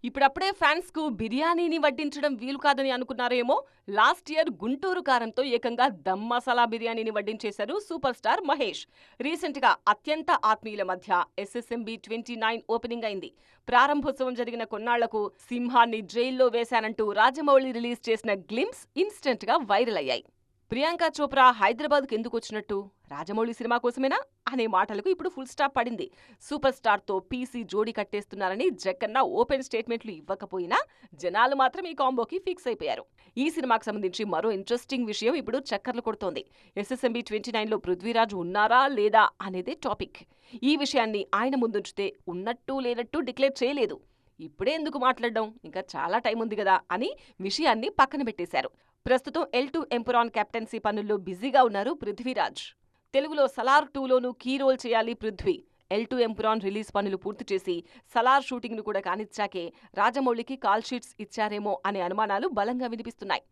ఇప్పుడప్పుడే ఫ్యాన్స్ కు బిర్యానీని వడ్డించడం వీలు కాదని అనుకున్నారేమో. లాస్ట్ ఇయర్ గుంటూరు కారంతో ఏకంగా దమ్ మసాలా బిర్యానీని వడ్డించేశారు సూపర్ స్టార్ మహేష్. రీసెంట్ గా అత్యంత ఆత్మీయుల మధ్య SSMB 29 ఓపెనింగ్ అయింది. ప్రారంభోత్సవం జరిగిన కొన్నాళ్లకు సింహాన్ని జైల్లో వేశానంటూ రాజమౌళి రిలీజ్ చేసిన గ్లిమ్స్ ఇన్స్టెంట్ గా వైరల్ అయ్యాయి. ప్రియాంక చోప్రా హైదరాబాద్కు ఎందుకు వచ్చినట్టు? రాజమౌళి సినిమా కోసమేనా అనే మాటలకు ఇప్పుడు ఫుల్ స్టాప్ పడింది. సూపర్ స్టార్ తో పీసీ జోడీ కట్టేస్తున్నారని జక్కన్న ఓపెన్ స్టేట్మెంట్లు ఇవ్వకపోయినా జనాలు మాత్రం ఈ కాంబోకి ఫిక్స్ అయిపోయారు. ఈ సినిమాకు సంబంధించి మరో ఇంట్రెస్టింగ్ విషయం ఇప్పుడు చక్కర్లు కొడుతోంది. SSMB 29లో పృథ్వీరాజ్ ఉన్నారా లేదా అనేదే టాపిక్. ఈ విషయాన్ని ఆయన ముందుంచితే ఉన్నట్టు లేనట్టు డిక్లేర్ చేయలేదు. ఇప్పుడే ఎందుకు మాట్లాడడం, ఇంకా చాలా టైం ఉంది కదా అని విషయాన్ని పక్కన పెట్టేశారు. ప్రస్తుతం L2 ఎంపురాన్ కెప్టెన్సీ పనుల్లో బిజీగా ఉన్నారు పృథ్వీరాజ్. తెలుగులో సలార్ 2లోనూ కీ రోల్ చేయాలి పృథ్వీ. L2 ఎంపురాన్ రిలీజ్ పనులు పూర్తి చేసి సలార్ షూటింగ్ ను కూడా కానిచ్చాకే రాజమౌళికి కాల్ షీట్స్ ఇచ్చారేమో అనే అనుమానాలు బలంగా వినిపిస్తున్నాయి.